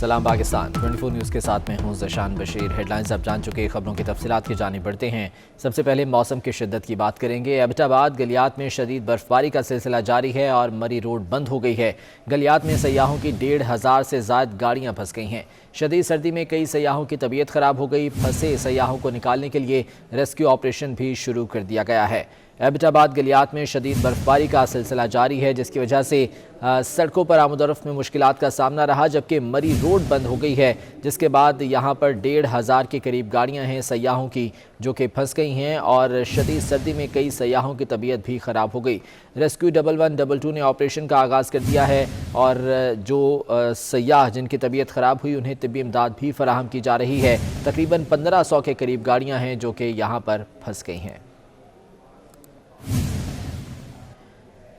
सलाम पाकिस्तान 24 न्यूज़ के साथ मैं हूं ज़शान बशीर। हेडलाइंस अब जान चुके खबरों की तफसीलात की जानिब बढ़ते हैं। सबसे पहले मौसम की शिद्दत की बात करेंगे। एबटाबाद गलियात में शदीद बर्फबारी का सिलसिला जारी है और मरी रोड बंद हो गई है। गलियात में सयाहों की 1500 से ज़ायद गाड़ियाँ फंस गई हैं। शदीद सर्दी में कई सयाहों की तबीयत ख़राब हो गई। फंसे सयाहों को निकालने के लिए रेस्क्यू ऑपरेशन भी शुरू कर दिया गया है। एबटाबाद गलियात में शदीद बर्फबारी का सिलसिला जारी है, जिसकी वजह से सड़कों पर आमदोरफ्त में मुश्किलात का सामना रहा, जबकि मरी रोड बंद हो गई है, जिसके बाद यहाँ पर 1500 के करीब गाड़ियाँ हैं सयाहों की जो कि फंस गई हैं और शदीद सर्दी में कई सयाहों की तबीयत भी ख़राब हो गई। रेस्क्यू 1112 ने ऑपरेशन का आगाज़ कर दिया है और जो सयाह जिनकी तबीयत ख़राब हुई उन्हें तिब्बी इमदाद भी फराहम की जा रही है। तकरीबन 1500 के करीब गाड़ियाँ हैं जो कि यहाँ पर फंस गई हैं।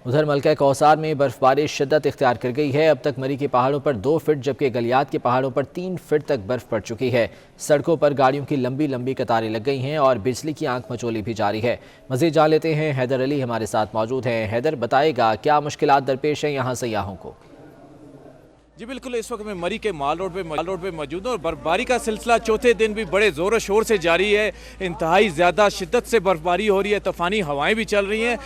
उधर मलका कौसार में बर्फबारी शिद्दत इख्तियार कर गई है। अब तक मरी के पहाड़ों पर 2 फीट जबकि गलियात के पहाड़ों पर 3 फीट तक बर्फ पड़ चुकी है। सड़कों पर गाड़ियों की लंबी लंबी कतारें लग गई हैं और बिजली की आंख मचोली भी जारी है। मज़ीद जान लेते हैं, हैदर अली हमारे साथ मौजूद हैं। हैदर, बताएगा क्या मुश्किलात दरपेश हैं यहाँ सयाहों को? जी बिल्कुल, इस वक्त मैं मरी के माल रोड पे मौजूद हूँ और बर्फबारी का सिलसिला चौथे दिन भी बड़े ज़ोर शोर से जारी है। इंतहाई ज़्यादा शिद्दत से बर्फबारी हो रही है, तूफ़ानी हवाएं भी चल रही हैं।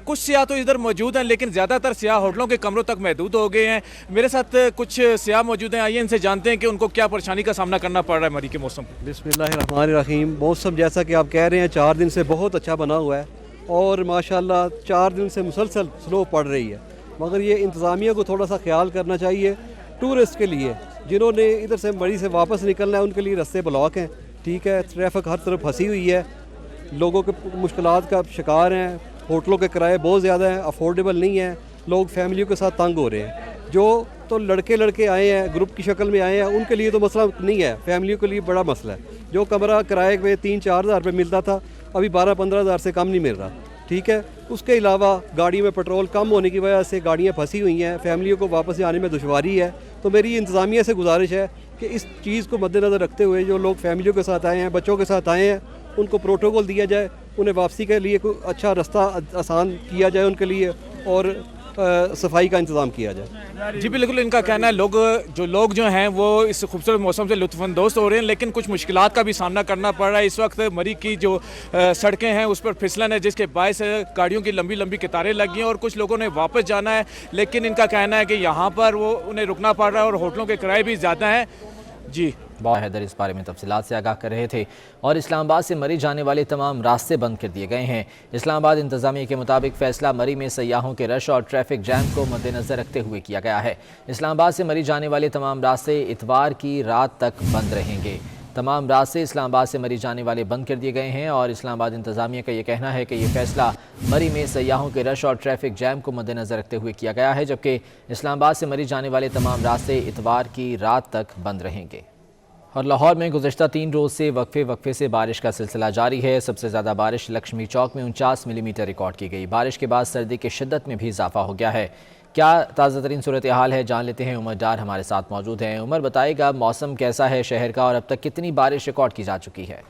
कुछ सियाह तो इधर मौजूद हैं, लेकिन ज़्यादातर सियाह होटलों के कमरों तक महदूद हो गए हैं। मेरे साथ कुछ सियाह मौजूद हैं, आइए इनसे जानते हैं कि उनको क्या परेशानी का सामना करना पड़ रहा है मरी के मौसम। बिस्मिल्लाहिर्रहमानिर्रहीम। मौसम जैसा कि आप कह रहे हैं 4 दिन से बहुत अच्छा बना हुआ है और माशाल्लाह 4 दिन से मुसलसल स्लो पड़ रही है, मगर ये इंतज़ामिया को थोड़ा सा ख्याल करना चाहिए। टूरिस्ट के लिए जिन्होंने इधर से मरी से वापस निकलना है उनके लिए रास्ते ब्लॉक हैं, ठीक है, ट्रैफिक हर तरफ फंसी हुई है, लोगों के मुश्किलात का शिकार हैं, होटलों के किराए बहुत ज़्यादा हैं, अफोर्डेबल नहीं है, लोग फैमिलियों के साथ तंग हो रहे हैं। जो तो लड़के आए हैं, ग्रुप की शक्ल में आए हैं, उनके लिए तो मसला नहीं है, फैमिलियों के लिए बड़ा मसला है। जो कमरा किराए में 3-4 हज़ार रुपये मिलता था, अभी 12-15 हज़ार से कम नहीं मिल रहा, ठीक है। उसके अलावा गाड़ी में पेट्रोल कम होने की वजह से गाड़ियाँ फंसी हुई हैं, फैमिलियों को वापस जाने में दुश्वारी है। तो मेरी इंतज़ामिया से गुजारिश है कि इस चीज़ को मद्देनज़र रखते हुए जो लोग फैमिलियों के साथ आए हैं, बच्चों के साथ आए हैं, उनको प्रोटोकॉल दिया जाए, उन्हें वापसी के लिए कोई अच्छा रास्ता आसान किया जाए उनके लिए और सफाई का इंतज़ाम किया जाए। जी बिल्कुल, इनका कहना है लोग जो हैं वो इस खूबसूरत मौसम से लुत्फ़अंदोज़ हो रहे हैं, लेकिन कुछ मुश्किलात का भी सामना करना पड़ रहा है। इस वक्त मरी की जो सड़कें हैं उस पर फिसलन है, जिसके बायस गाड़ियों की लंबी लंबी कतारें लगी हैं और कुछ लोगों ने वापस जाना है, लेकिन इनका कहना है कि यहाँ पर वो उन्हें रुकना पड़ रहा है और होटलों के किराए भी ज़्यादा हैं। जी हैदर इस बारे में तफसीलात से आगाह कर रहे थे। और इस्लामाबाद से मरी जाने वाले तमाम रास्ते बंद कर दिए गए हैं। इस्लामाबाद इंतजामिया के मुताबिक फ़ैसला मरी में सयाहों के रश और ट्रैफिक जैम को मद्देनज़र रखते हुए किया गया है। इस्लामाबाद से मरी जाने वाले तमाम रास्ते इतवार की रात तक बंद रहेंगे। तमाम रास्ते इस्लामाबाद से मरी जाने वाले बंद कर दिए गए हैं और इस्लामाबाद इंतजामिया का ये कहना है कि यह फ़ैसला मरी में सयाहों के रश और ट्रैफिक जैम को मद्देनज़र रखते हुए किया गया है, जबकि इस्लामाबाद से मरी जाने वाले तमाम रास्ते इतवार की रात तक बंद रहेंगे। और लाहौर में गुज़श्ता 3 रोज़ से वक्फे से बारिश का सिलसिला जारी है। सबसे ज़्यादा बारिश लक्ष्मी चौक में 49 मिलीमीटर रिकॉर्ड की गई। बारिश के बाद सर्दी की शिद्दत में भी इजाफा हो गया है। क्या ताज़ा तरीन सूरत हाल है, जान लेते हैं। उमर डार हमारे साथ मौजूद हैं। उमर, बताएगा मौसम कैसा है शहर का और अब तक कितनी बारिश रिकॉर्ड की जा चुकी है?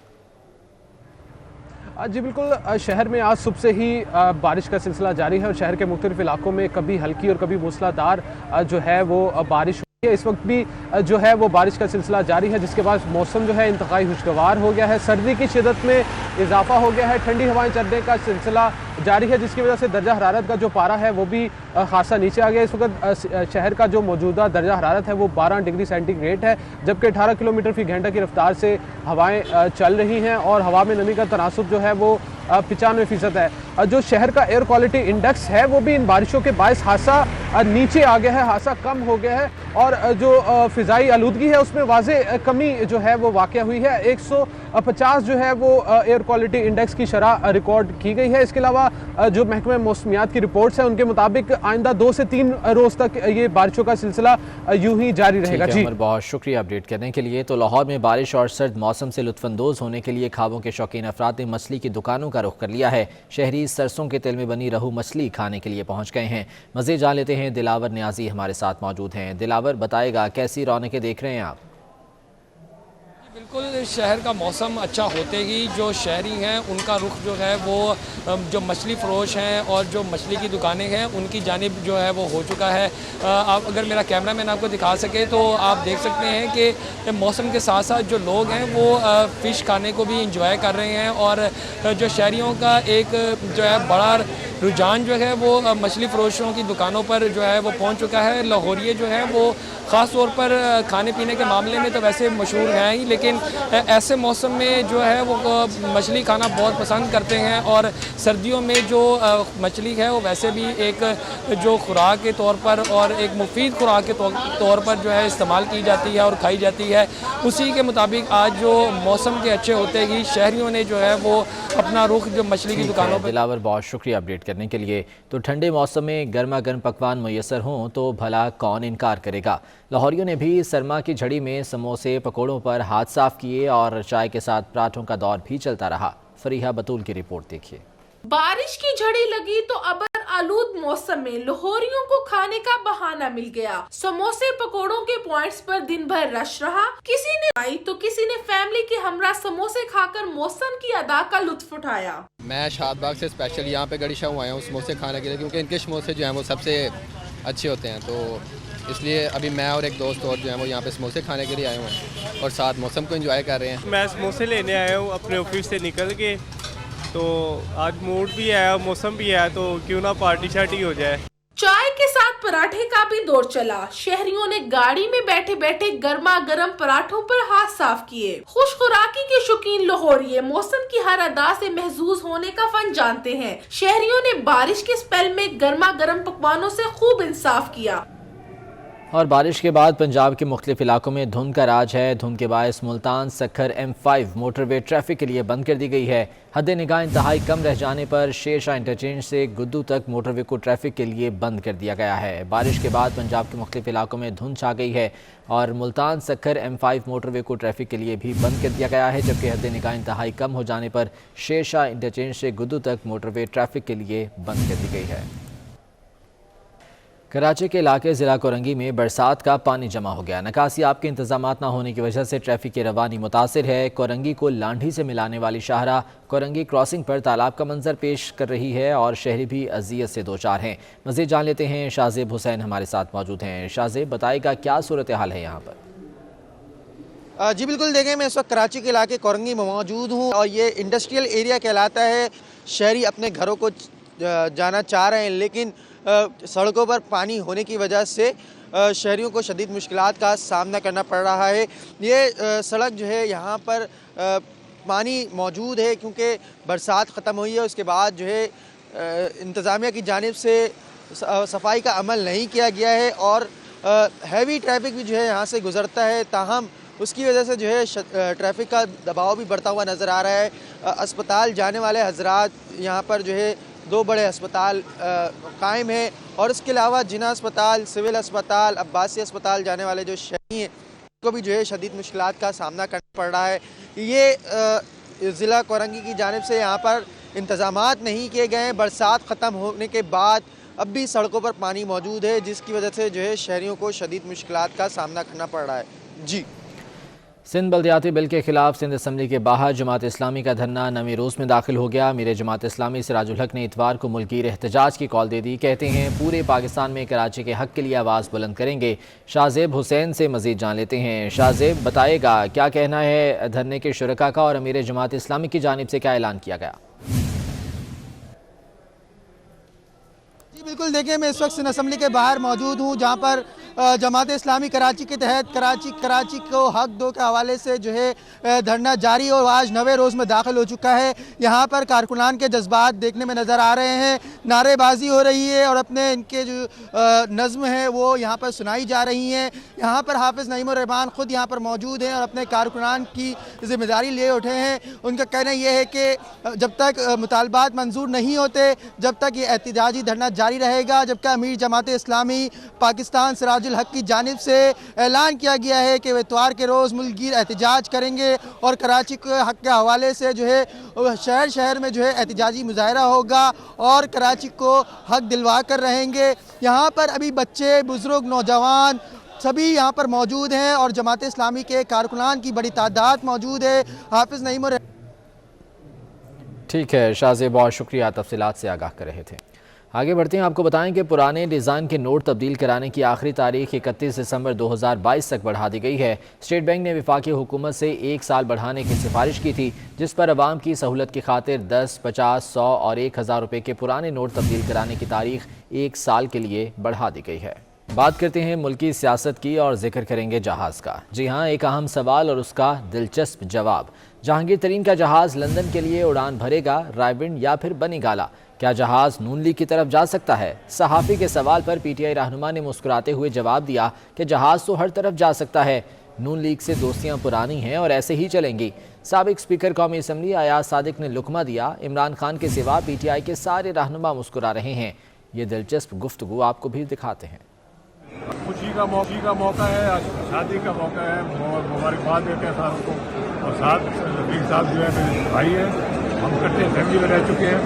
जी बिल्कुल, शहर में आज सुबह से ही बारिश का सिलसिला जारी है और शहर के मुख्तलिफ इलाकों में कभी हल्की और कभी मूसलाधार जो है वो बारिश। इस वक्त भी जो है वो बारिश का सिलसिला जारी है, जिसके बाद मौसम जो है इंतहाई खुशगवार हो गया है। सर्दी की शिद्दत में इजाफा हो गया है, ठंडी हवाएं चलने का सिलसिला जारी है, जिसकी वजह से दर्जा हरारत का जो पारा है वो भी खासा नीचे आ गया। इस वक्त शहर का जो मौजूदा दर्जा हरारत है वो 12 डिग्री सेंटीग्रेड है, जबकि 18 किलोमीटर फी घंटा की रफ्तार से हवाएं चल रही हैं और हवा में नमी का तनासुब जो है वो 95% है। जो शहर का एयर क्वालिटी इंडेक्स है वो भी इन बारिशों के बायस हासा नीचे आ गया है, हासा कम हो गया है और जो फ़िज़ाई आलूदगी है उसमें वाज़े कमी जो है वो वाक़या हुई है। 150 जो है वो एयर क्वालिटी इंडेक्स की शरह रिकॉर्ड की गई है। इसके अलावा जो महकमे मौसमियात की रिपोर्ट्स हैं उनके मुताबिक आइंदा 2 से 3 रोज़ तक ये बारिशों का सिलसिला यूं ही जारी रहेगा। जी बहुत शुक्रिया अपडेट करने के लिए। तो लाहौर में बारिश और सर्द मौसम से लुत्फ़अंदोज़ होने के लिए खाबों के शौकीन अफराद ने मछली की दुकानों का रुख कर लिया है। शहरी सरसों के तेल में बनी रहू मछली खाने के लिए पहुँच गए हैं। मज़ीद जान लेते हैं, दिलावर न्याजी हमारे साथ मौजूद हैं। दिलावर, बताएगा कैसी रौनकें देख रहे हैं आप? बिल्कुल, शहर का मौसम अच्छा होते ही जो शहरी हैं उनका रुख जो है वो जो मछली फ़रोश हैं और जो मछली की दुकानें हैं उनकी जानिब जो है वो हो चुका है। आप अगर मेरा कैमरा मैन आपको दिखा सके तो आप देख सकते हैं कि मौसम के साथ साथ जो लोग हैं वो फ़िश खाने को भी इंजॉय कर रहे हैं और जो शहरियों का एक जो है बड़ा रुझान जो है वो मछली फ़रोशों की दुकानों पर जो है वो पहुंच चुका है। लाहौरिये जो है वो ख़ास तौर पर खाने पीने के मामले में तो वैसे मशहूर हैं ही, लेकिन ऐसे मौसम में जो है वो मछली खाना बहुत पसंद करते हैं और सर्दियों में जो मछली है वो वैसे भी एक जो खुराक के तौर पर और एक मुफीद खुराक के तौर पर जो है इस्तेमाल की जाती है और खाई जाती है। उसी के मुताबिक आज जो मौसम के अच्छे होते ही शहरियों ने जो है वो अपना रुख जो मछली की दुकानों पर। दिलावर, बहुत शुक्रिया अपडेट करने के लिए। तो ठंडे मौसम में गर्मा गर्म पकवान मुयसर हों तो भला कौन इनकार करेगा। लाहौरियों ने भी सरमा की झड़ी में समोसे पकौड़ों पर हाथ साफ किए और चाय के साथ पराठों का दौर भी चलता रहा। फरीहा बतूल की रिपोर्ट देखिए। बारिश की झड़ी लगी तो अबर आलूद मौसम में लाहौरियों को खाने का बहाना मिल गया। समोसे पकोड़ों के पॉइंट्स पर दिन भर रश रहा। किसी ने आई तो किसी ने फैमिली के हमरा समोसे खाकर मौसम की अदा का लुत्फ उठाया। मैं शादबाग से स्पेशल यहाँ पे गड़ी शाह आया हूँ समोसे खाने के लिए, क्योंकि इनके समोसे जो हैं वो सबसे अच्छे होते हैं, तो इसलिए अभी मैं और एक दोस्त और जो है वो यहाँ पे समोसे खाने के लिए आए हुए हैं और साथ मौसम को एंजॉय कर रहे हैं। मैं समोसे लेने आया हूँ अपने ऑफिस से निकल के, तो आज मूड भी आया, मौसम भी आया, तो क्यों ना पार्टी शार्टी हो जाए। चाय के साथ पराठे का भी दौर चला। शहरियों ने गाड़ी में बैठे बैठे गर्मा गर्म पराठों पर हाथ साफ किए। खुश खुराकी के शौकीन लाहौरिये मौसम की हर अदा से महजूज होने का फन जानते हैं। शहरियों ने बारिश के स्पेल में गर्मा गर्म पकवानों से खूब इंसाफ किया। और बारिश के बाद पंजाब के मुख्तलिफ इलाकों में धुंध का राज है। धुंध के बायस Multan Sukkur M5 motorway traffic के लिए बंद कर दी गई है। हद निगाह इंतहाई कम रह जाने पर शेरशाह इंटरचेंज से गुद्दू तक मोटरवे को ट्रैफिक के लिए बंद कर दिया गया है। बारिश के बाद पंजाब के मुख्तलिफ इलाकों में धुंध छा गई है और मुल्तान सक्खर M5 मोटरवे को ट्रैफिक के लिए भी बंद कर दिया गया है, जबकि हद निगाह इंतहाई कम हो जाने पर शेरशाह इंटरचेंज से गुद्दू तक मोटरवे ट्रैफिक के लिए बंद कर दी गई है। कराची के इलाके ज़िला कोरंगी में बरसात का पानी जमा हो गया। निकासी आप के इंतजाम न होने की वजह से ट्रैफिक की रवानी मुतासिर है। कोरंगी को लांढी से मिलाने वाली शाहरा कोरंगी क्रॉसिंग पर तालाब का मंजर पेश कर रही है और शहरी भी अजियत से दो चार हैं। मज़ीद जान लेते हैं, शाहजेब हुसैन हमारे साथ मौजूद हैं। शाहजेब, बताएगा क्या सूरत हाल है यहाँ पर? जी बिल्कुल, देखें मैं इस वक्त कराची के इलाके कोरंगी में मौजूद हूँ और ये इंडस्ट्रियल एरिया कहलाता है। शहरी अपने घरों को जाना चाह रहे हैं, लेकिन सड़कों पर पानी होने की वजह से शहरियों को शदीद मुश्किलात का सामना करना पड़ रहा है। ये सड़क जो है यहाँ पर पानी मौजूद है क्योंकि बरसात ख़त्म हुई है, उसके बाद जो है इंतज़ामिया की जानिब से सफाई का अमल नहीं किया गया है और हैवी ट्रैफिक भी जो है यहाँ से गुज़रता है। ताहम उसकी वजह से जो है ट्रैफिक का दबाव भी बढ़ता हुआ नज़र आ रहा है। अस्पताल जाने वाले हजरात यहाँ पर जो है दो बड़े अस्पताल कायम हैं और इसके अलावा जिना अस्पताल, सिविल अस्पताल, अब्बासी अस्पताल जाने वाले जो शहरी हैं उनको भी जो है शदीद मुश्किलात का सामना करना पड़ रहा है। ये ज़िला कोरंगी की जानिब से यहाँ पर इंतज़ामात नहीं किए गए हैं। बरसात ख़त्म होने के बाद अब भी सड़कों पर पानी मौजूद है, जिसकी वजह से जो है शहरियों को शदीद मुश्किलात का सामना करना पड़ रहा है। जी, सिंध बल्दियाती बिल के खिलाफ सिंध असम्बली के बाहर जमात इस्लामी का धरना नवी रोज़ में दाखिल हो गया। मीर जमात इस्लामी सिराजुल हक ने इतवार को मुल्कीर एहतजाज की कॉल दे दी। कहते हैं पूरे पाकिस्तान में कराची के हक के लिए आवाज़ बुलंद करेंगे। शाहजेब हुसैन से मज़ीद जान लेते हैं। शाहजेब, बताएगा क्या कहना है धरने के शुरका का और अमीर जमात इस्लामी की जानिब से क्या ऐलान किया गया? जी बिल्कुल, देखिए मैं इस वक्त सिंध असम्बली के बाहर मौजूद हूँ, जहाँ पर जमात इस्लामी कराची के तहत कराची को हक दो के हवाले से जो है धरना जारी और आज 9वें रोज़ में दाखिल हो चुका है। यहाँ पर कारकुनान के जज्बात देखने में नज़र आ रहे हैं, नारेबाजी हो रही है और अपने इनके जो नज़्म है वो यहाँ पर सुनाई जा रही हैं। यहाँ पर हाफिज़ नईमुर रहमान ख़ुद यहाँ पर मौजूद हैं और अपने कारकुनान की ज़िम्मेदारी ले उठे हैं। उनका कहना यह है कि जब तक मुतालबात मंजूर नहीं होते जब तक ये एहतजाजी धरना जारी रहेगा, जबकि अमीर जमात इस्लामी पाकिस्तान सिराजुल हक की जानिब से ऐलान किया गया है कि वे इतवार के रोज़ मुल्कगीर एहतजाज करेंगे और कराची के हक के हवाले से जो है शहर शहर में जो है एहतजाजी मुजाहरा होगा और कराची को हक दिलवा कर रहेंगे। यहाँ पर अभी बच्चे, बुजुर्ग, नौजवान सभी यहाँ पर मौजूद हैं और जमात इस्लामी के कारकुनान की बड़ी तादाद मौजूद है। हाफिज़ नईम और ठीक है शाहज़ेब, बहुत शुक्रिया, तफसीलात से आगाह कर रहे थे। आगे बढ़ते हैं, आपको बताएं कि पुराने डिज़ाइन के नोट तब्दील कराने की आखिरी तारीख 31 दिसंबर 2022 तक बढ़ा दी गई है। स्टेट बैंक ने वफाकी हुकूमत से 1 साल बढ़ाने की सिफारिश की थी, जिस पर अवाम की सहूलत की खातिर 10, 50, 100 और 1000 रुपये के पुराने नोट तब्दील कराने की तारीख 1 साल के लिए बढ़ा दी गई है। बात करते हैं मुल्की सियासत की और जिक्र करेंगे जहाज़ का। जी हाँ, एक अहम सवाल और उसका दिलचस्प जवाब। जहांगीर तरीन का जहाज़ लंदन के लिए उड़ान भरेगा, रायविंड या फिर बनीगाला? क्या जहाज़ नून लीग की तरफ जा सकता है? सहाफ़ी के सवाल पर पीटीआई रहनुमा ने मुस्कुराते हुए जवाब दिया कि जहाज़ तो हर तरफ जा सकता है, नून लीग से दोस्तियां पुरानी हैं और ऐसे ही चलेंगी। साबिक स्पीकर कौमी असम्बली अयाज सादिक ने लुकमा दिया। इमरान खान के सिवा पीटीआई के सारे रहनुमा मुस्कुरा रहे हैं। ये दिलचस्प गुफ्तगू आपको भी दिखाते हैं। खुशी का मौका है, शादी का मौका है, मुबारकबाद देते हैं सारों को। और साथ रफीक साहब जो है मेरे भाई है, हम इकट्ठे फैमिली में रह चुके हैं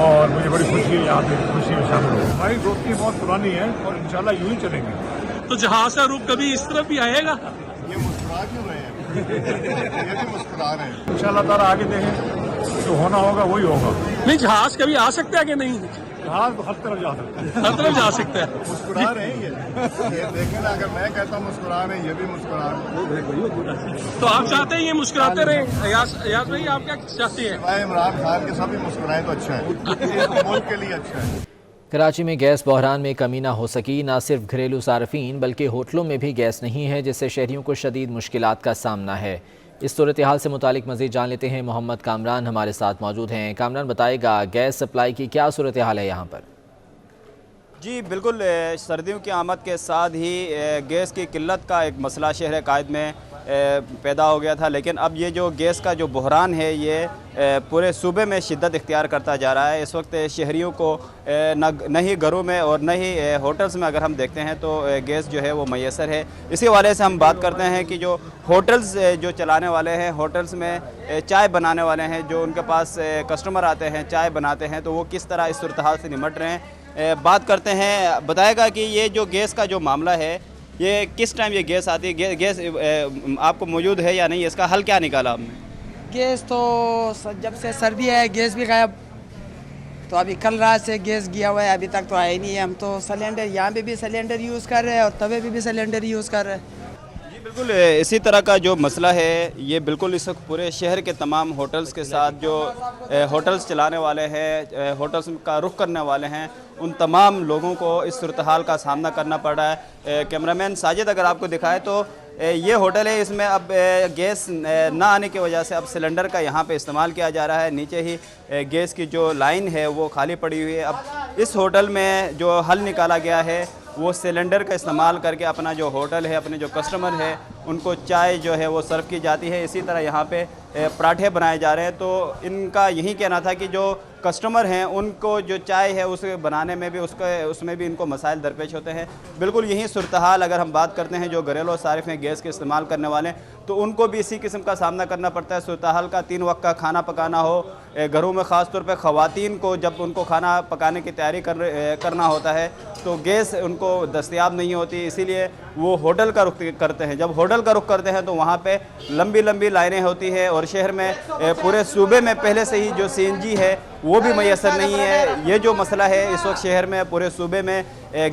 और मुझे बड़ी खुशी है यहाँ पे खुशी में शामिल हो। हमारी दोस्ती बहुत पुरानी है और इंशाल्लाह यूं ही चलेंगे। तो जहाज का रुख कभी इस तरफ भी आएगा? ये मुस्कुरा क्यों रहे हैं? ये भी मुस्कुरा रहे हैं। इंशाल्लाह ताला आगे देखें, जो होना होगा वही होगा। नहीं, जहाज कभी आ सकता है कि नहीं? जहाज हर तरफ जा सकता है, हर तरफ जा सकता है। मुस्कुरा रहे हैं ये देखें ना, अगर मैं कहता हूँ मुस्कुरा रहे हैं, ये भी मुस्कुरा रहे हैं। तो आप चाहते हैं ये मुस्कुराते रहे? अयाज भाई, आप क्या चाहते हैं? इमरान खान के सभी मुस्कुराए तो अच्छा है, मुल्क के लिए अच्छा है। कराची में गैस बहरान में कमी ना हो सकी। न सिर्फ घरेलू सार्फिन बल्कि होटलों में भी गैस नहीं है, जिससे शहरियों को शदीद मुश्किलात का सामना है। इस सूरत हाल से मुतालिक मज़ीद जान लेते हैं। मोहम्मद कामरान हमारे साथ मौजूद हैं। कामरान, बताएगा गैस सप्लाई की क्या सूरत हाल है यहाँ पर? जी बिल्कुल, सर्दियों की आमद के साथ ही गैस की किल्लत का एक मसला शहर कायद में पैदा हो गया था, लेकिन अब ये जो गैस का जो बहरान है ये पूरे सूबे में शिद्दत इख्तियार करता जा रहा है। इस वक्त शहरियों को न ही घरों में और न ही होटल्स में अगर हम देखते हैं तो गैस जो है वो मैसर है। इसी हवाले से हम बात करते हैं कि जो होटल्स जो चलाने वाले हैं, होटल्स में चाय बनाने वाले हैं, जो उनके पास कस्टमर आते हैं चाय बनाते हैं, तो वो किस तरह इस सूरत हाल से निमट रहे हैं। बात करते हैं, बताएगा कि ये जो गैस का जो मामला है ये किस टाइम ये गैस आती है, गैस आपको मौजूद है या नहीं, इसका हल क्या निकाला आपने? गैस तो जब से सर्दी है गैस भी गायब, तो अभी कल रात से गैस गया हुआ है, अभी तक तो आया ही नहीं है। हम तो सिलेंडर यहाँ पे भी सिलेंडर यूज़ कर रहे हैं और तवे पे भी सिलेंडर यूज़ कर रहे हैं। जी बिल्कुल, इसी तरह का जो मसला है ये बिल्कुल इस वक्त पूरे शहर के तमाम होटल्स के साथ जो होटल्स चलाने वाले हैं, होटल्स का रुख करने वाले हैं, उन तमाम लोगों को इस सूरत हाल का सामना करना पड़ रहा है। कैमरामैन साजिद अगर आपको दिखाए तो ये होटल है, इसमें अब गैस ना आने की वजह से अब सिलेंडर का यहाँ पे इस्तेमाल किया जा रहा है। नीचे ही गैस की जो लाइन है वो खाली पड़ी हुई है। अब इस होटल में जो हल निकाला गया है वो सिलेंडर का इस्तेमाल करके अपना जो होटल है, अपने जो कस्टमर है, उनको चाय जो है वो सर्व की जाती है। इसी तरह यहाँ पे पराठे बनाए जा रहे हैं। तो इनका यही कहना था कि जो कस्टमर हैं उनको जो चाय है उसे बनाने में भी उसमें भी इनको मसाइल दरपेश होते हैं। बिल्कुल यही सूरत हाल अगर हम बात करते हैं जो घरेलू सारिफ हैं गैस के इस्तेमाल करने वाले, तो उनको भी इसी किस्म का सामना करना पड़ता है। सूरत हाल का 3 वक्त का खाना पकाना हो, घरों में ख़ास तौर पे ख़वातीन को जब उनको खाना पकाने की तैयारी करना होता है तो गैस उनको दस्तयाब नहीं होती, इसीलिए वो होटल का रुख करते हैं। जब होटल का रुख करते हैं तो वहाँ पे लंबी लंबी लाइनें होती हैं और शहर में पूरे सूबे में पहले से ही जो CNG है वो भी मैसर नहीं है। ये जो मसला है इस वक्त शहर में पूरे सूबे में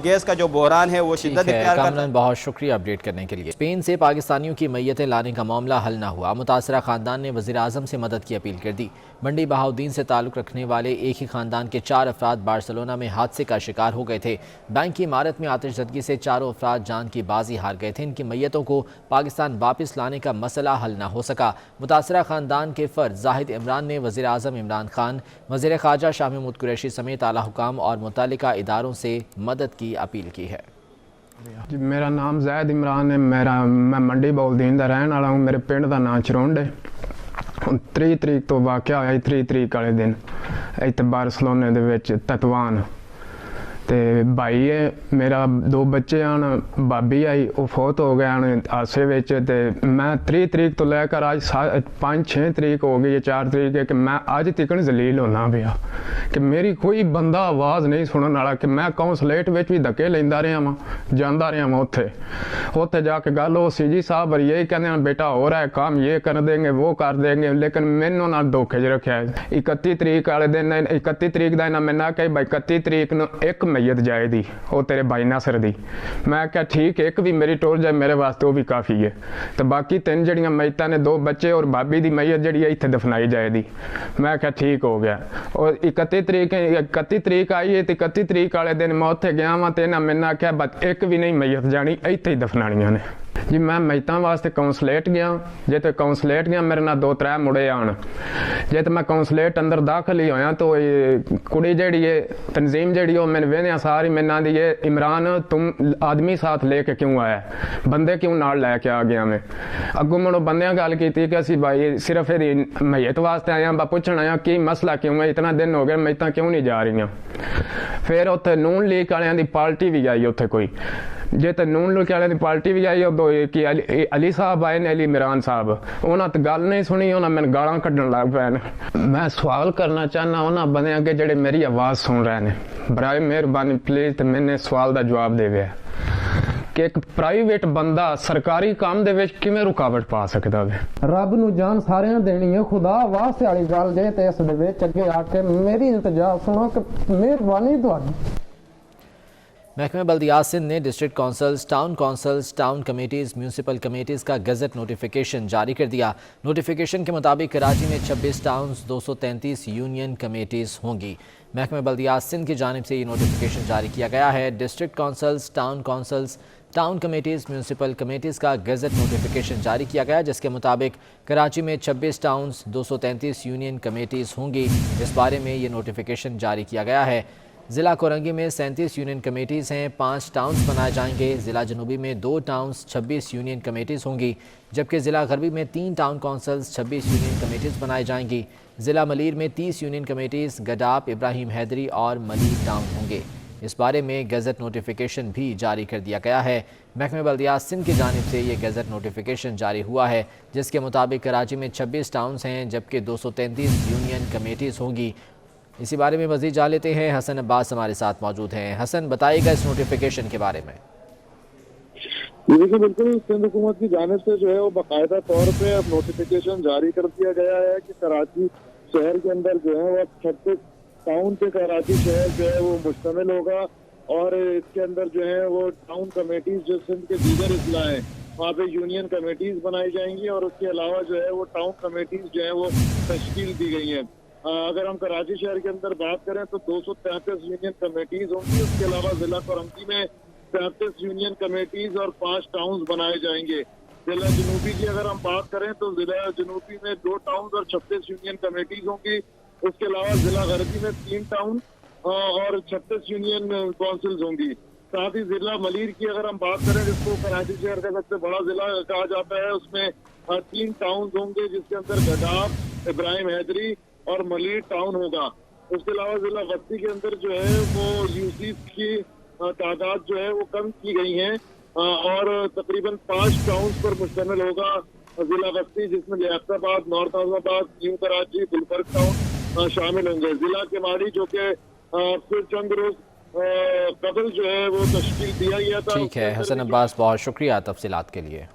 गैस का जो बहरान है वो शिद्दत इख्तियार करता है। बहुत शुक्रिया अपडेट करने के लिए। स्पेन से पाकिस्तानियों की मैयतें लाने का मामला हल ना हुआ। मुतासरा खानदान ने वज़ीर आज़म से मदद की अपील कर दी। मंडी बहाउद्दीन से ताल्लुक़ रखने वाले एक ही खानदान के 4 अफराद बार्सिलोना में हादसे का शिकार हो गए थे। बैंक की इमारत में आतिशज़दगी से 4 अफराद जान की बाजी हार गए थे। इनकी मैयतों को पाकिस्तान वापस लाने का मसला हल ना हो सका। मुतासरा खानदान के फ़र्द जाहिद इमरान ने वज़ीर आज़म इमरान खान, वज़ीर ख़ारजा शाह महमूद कुरैशी समेत आला हुकाम और मुतल्लिका इदारों से मदद की अपील की है। जी मेरा नाम जाहिद इमरान है। मैं मंडी बहाउद्दीन का रहने वाला हूँ। मेरे पिंड का नाम चरोंड है। 3 तरीक तो वाक़या होया 3 तरीक वाले दिन इत्थे बार्सिलोना दे विच ततवान ਤੇ ਭਾਈ ਹੈ ਮੇਰਾ 2 ਬੱਚੇ ਹਨ ਭਾਬੀ ਆਈ ਉਹ ਫੌਤ ਹੋ ਗਏ ਹਨ ਹਾਸੇ ਵਿੱਚ ਤੇ ਮੈਂ 3 ਤਰੀਕ ਤੋਂ ਲੈ ਕੇ ਅੱਜ 5-6 ਤਰੀਕ ਹੋ ਗਈ ਹੈ 4 ਤਰੀਕ ਹੈ ਕਿ ਮੈਂ ਅੱਜ ਤੱਕ ਜ਼ਲੀਲ ਹੋਣਾ ਪਿਆ ਕਿ ਮੇਰੀ ਕੋਈ ਬੰਦਾ ਆਵਾਜ਼ ਨਹੀਂ ਸੁਣਨ ਵਾਲਾ ਕਿ ਮੈਂ ਕੌਂਸਲੇਟ ਵਿੱਚ ਵੀ ਧੱਕੇ ਲੈਂਦਾ ਰਿਹਾ ਵਾਂ ਜਾਂਦਾ ਰਿਹਾ ਵਾਂ ਉੱਥੇ ਜਾ ਕੇ ਗੱਲ ਉਹ ਸੀਜੀ ਸਾਹਿਬ ਇਹ ਕਹਿੰਦੇ ਹਨ बेटा हो रहा है काम ये कर देंगे वो कर देंगे लेकिन मैनू ना धोखे च रखा है 31 तरीक वाले दिन 31 तरीक का मैं ना कही भाई 31 तरीक ਨੂੰ ਇੱਕ ਮਈਤ ਜਾਏ ਦੀ ਉਹ ਤੇਰੇ ਭਾਈ ਨਾਸਰ ਦੀ ਮੈਂ ਕਿਹਾ ਠੀਕ ਇੱਕ ਵੀ ਮੇਰੀ ਟੁਰ ਜਾਏ ਮੇਰੇ ਵਾਸਤੇ ਉਹ ਵੀ ਕਾਫੀ ਹੈ ਤੇ ਬਾਕੀ 3 ਜਿਹੜੀਆਂ ਮਈਤਾਂ ਨੇ 2 ਬੱਚੇ ਔਰ ਭਾਬੀ ਦੀ ਮਈਤ ਜਿਹੜੀ ਹੈ ਇੱਥੇ ਦਫਨਾਈ ਜਾਏ ਦੀ ਮੈਂ ਕਿਹਾ ਠੀਕ ਹੋ ਗਿਆ ਔਰ 31 ਤਰੀਕ ਆਈ ਹੈ ਤੇ 31 ਤਰੀਕ ਵਾਲੇ ਦਿਨ ਮੈਂ ਉੱਥੇ ਗਿਆ ਵਾਂ ਤੇ ਨਾ ਮੈਨਾਂ ਕਿਹਾ ਬਸ ਇੱਕ ਵੀ ਨਹੀਂ ਮਈਤ ਜਾਣੀ ਇੱਥੇ ਹੀ ਦਫਨਾਣੀਆਂ ਨੇ जी मैं मैतां वास्ते कौंसलेट गया जे तो कौंसलेट गया मेरे नाल 2-3 मुड़े आन जे तो मैं कौंसलेट अंदर दाखिल ही होया तो कुड़ी जेड़ी है तंजीम जेड़ी वो मैंने वेनिया सारी मैंने दी है इमरान तुम आदमी साथ लेके क्यों आया बंदे क्यों नाल लैके आ गया मैं अगों मनो बंदियां गल की कि असी भाई सिर्फ ये मैयत वास्ते आया बा पुछण आया कि मसला क्यों है इतना दिन हो गया मैतां क्यों नहीं जा रही फिर उत्थे नून लीग वालियां दी पार्टी भी आई उत्थे कोई जे तो नून लीग वालियां दी पार्टी भी आई उदों कि अली साहब आए ने अली इमरान साहब उन्होंने तो गल नहीं सुनी उन्होंने मैंने गालां कड्ढन लग पे मैं सवाल करना चाहना उन्होंने बंदे अगे जेडे मेरी आवाज़ सुन रहे हैं बराए मेहरबानी प्लीज़ तो मैंने सवाल का जवाब देवे कि एक प्राइवेट बंदा सरकारी काम दे विच किवें रुकावट पा सकदा वे रब नूं जान सारियां देनी है खुदा वास्ते वाली गल जे ते इस दे विच अगे आके मेरी इल्तिजा सुनो कि मेहरबानी तुहाडी महकमे बल्दियात सिंध ने district councils, town committees, municipal committees का गज़ट नोटिफिकेशन जारी कर दिया। नोटिफिकेशन के मुताबिक कराची में 26 टाउन्स 233 यूनियन कमेटीज़ होंगी। महकमे बल्दियात सिंध की जानिब से ये नोटिफिकेशन जारी किया गया है। District councils, town committees, municipal committees का गज़ट नोटिफिकेशन जारी किया गया जिसके मुताबिक कराची में 26 टाउन्स 233 यूनियन कमेटीज़ होंगी। इस बारे में ये नोटिफिकेशन जारी किया गया है। ज़िला कोरंगी में 37 यूनियन कमेटीज़ हैं, 5 टाउन्स बनाए जाएंगे। ज़िला जनूबी में 2 टाउन्स 26 यूनियन कमेटीज़ होंगी जबकि ज़िला गरबी में 3 टाउन काउंसल्स 26 यूनियन कमेटीज़ बनाई जाएंगी। ज़िला मलीर में 30 यूनियन कमेटीज़ गडाप, इब्राहिम हैदरी और मलीर टाउन होंगे। इस बारे में गज़ट नोटिफिकेशन भी जारी कर दिया गया है। महकमे बल्दियात सिंध की जानिब से ये गज़ट नोटिफिकेशन जारी हुआ है जिसके मुताबिक कराची में 26 टाउन्स हैं जबकि 233 यूनियन कमेटीज़ होंगी। इसी बारे में मज़ीद जान लेते हैं, हसन अब्बास हमारे साथ मौजूद हैं। हसन, बताइएगा इस नोटिफिकेशन के बारे में। देखिए बिल्कुल सिंध हुकूमत की जानिब से जो है वो बाकायदा तौर पे अब नोटिफिकेशन जारी कर दिया गया है कि कराची शहर के अंदर जो है वो 36 टाउन पे कराची शहर जो है वो मुश्तमिल होगा और इसके अंदर जो है वो टाउन कमेटीज जो सिंध के दीगर अजला हैं वहाँ पे यूनियन कमेटीज बनाई जाएंगी और उसके अलावा जो है वो टाउन कमेटीज जो है वो तश्कील दी गई हैं। अगर हम कराची शहर के अंदर बात करें तो 233 यूनियन कमेटीज होंगी। उसके अलावा जिला कोरंगी में 33 यूनियन कमेटीज और 5 टाउन्स बनाए जाएंगे। जिला जनूबी की अगर हम बात करें तो जिला जनूबी में 2 टाउन और 36 यूनियन कमेटीज होंगी। उसके अलावा जिला गरबी में 3 टाउन और 36 यूनियन काउंसिल्स होंगी। साथ ही जिला मलीर की अगर हम बात करें जिसको कराची शहर का सबसे बड़ा जिला कहा जाता है उसमें 3 टाउन होंगे जिसके अंदर गडाप, इब्राहिम हैदरी और मलीर टाउन होगा। उसके अलावा जिला बस्ती के अंदर जो है वो यूसीस की तादाद जो है वो कम की गई है और तकरीबन 5 टाउन पर मुश्तमिल होगा जिला बस्ती जिसमें Liaquatabad, north Azamabad, new Karachi, Gulberg town शामिल होंगे। जिला केमाड़ी जो कि फिर चंद रोज कबल जो है वो तश्कील दिया गया था। ठीक है हसन अब्बास, बहुत शुक्रिया तफसीलात के लिए।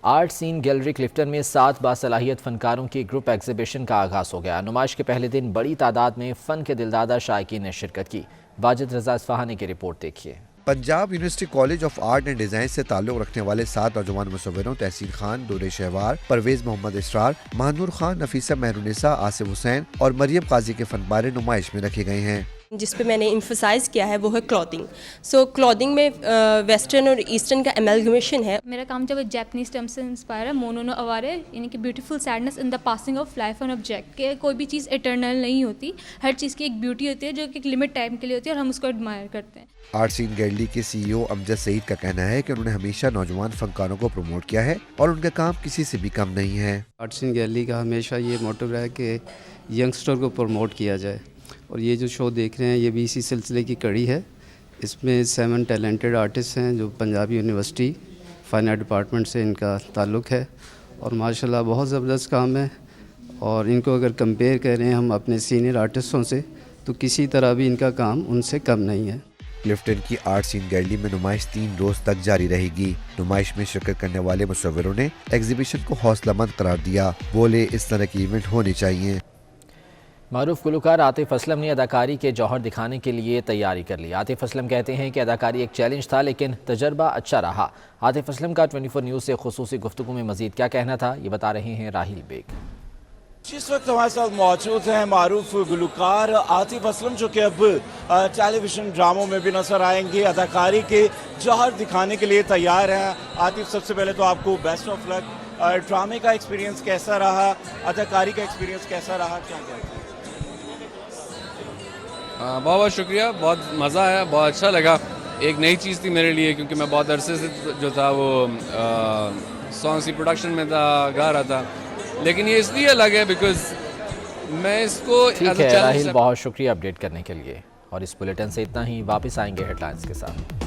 आर्ट सीन गैलरी क्लिफ्टन में 7 बासलाहियत फनकारों की ग्रुप एग्जीबिशन का आगाज़ हो गया। नुमाइश के पहले दिन बड़ी तादाद में फ़न के दिलदादा शायकीन ने शिरकत की। वाजिद रज़ा इस्फहानी की रिपोर्ट देखिए। Punjab university college of art and design से ताल्लुक़ रखने वाले 7 नौजवान मुसव्विरों तहसीन खान, दूर शहवार, परवेज़ मोहम्मद इसरार, महानूर खान, नफीसा मेहरुनिसा, आसिफ हुसैन और मरियम काजी के फनपारे नुमाइश में रखे गए हैं। जिस पे मैंने इम्फसाइज़ किया है वो है क्लॉथिंग। सो क्लॉथिंग में वेस्टर्न और ईस्टर्न का एमलगमेशन है। मेरा काम जो है जैपनीज टर्म से इंस्पायर है, मोनो नो अवारे, यानी कि beautiful sadness in the passing of life on object के कोई भी चीज़ इटर्नल नहीं होती, हर चीज़ की एक ब्यूटी होती है जो कि एक लिमिट टाइम के लिए होती है और हम उसको एडमायर करते हैं। आर्ट सीन गैलरी के CEO अमजद सईद का कहना है कि उन्होंने हमेशा नौजवान फनकारों को प्रमोट किया है और उनका काम किसी से भी कम नहीं है। आर्ट सीन गैलरी का हमेशा ये मोटिव रहा है कि यंगस्टर को प्रमोट किया जाए और ये जो शो देख रहे हैं ये भी इसी सिलसिले की कड़ी है इसमें 7 टैलेंटेड आर्टिस्ट हैं जो Punjab university fine art department से इनका ताल्लुक़ है और माशाल्लाह बहुत ज़बरदस्त काम है। और इनको अगर कंपेयर करें हम अपने सीनियर आर्टिस्टों से तो किसी तरह भी इनका काम उनसे कम नहीं है। क्लिफ्टन की आर्ट सीन गैलरी में नुमाइश 3 रोज तक जारी रहेगी। नुमाइश में शिरकत करने वाले मुसव्विरों ने एग्जीबिशन को हौसलामंद करार दिया। बोले इस तरह की इवेंट होने चाहिए। मारूफ गुलकार आतिफ असलम ने अदाकारी के जौहर दिखाने के लिए तैयारी कर ली। आतिफ असलम कहते हैं कि अदाकारी एक चैलेंज था लेकिन तजर्बा अच्छा रहा। आतिफ असलम का 24 न्यूज़ से खुसूसी गुफ्तगू में मजीद क्या कहना था, ये बता रहे हैं राहिल बेग। इस वक्त हमारे साथ मौजूद हैं मारूफ गुलकार आतिफ असलम, जो कि अब टेलीविज़न ड्रामों में भी नजर आएंगे, अदाकारी के जौहर दिखाने के लिए तैयार हैं। आतिफ, सबसे पहले तो आपको बेस्ट ऑफ लक। ड्रामे का एक्सपीरियंस कैसा रहा, अदाकारी का एक्सपीरियंस कैसा रहा, क्या कहते हैं? बहुत बहुत शुक्रिया, बहुत मज़ा आया, बहुत अच्छा लगा। एक नई चीज़ थी मेरे लिए क्योंकि मैं बहुत अरसे से जो था वो सॉन्ग्स की प्रोडक्शन में था, गा रहा था, लेकिन ये इसलिए अलग है बिकॉज मैं इसको ठीक है राहिल, बहुत शुक्रिया अपडेट करने के लिए। और इस बुलेटिन से इतना ही, वापस आएंगे हेडलाइंस के साथ।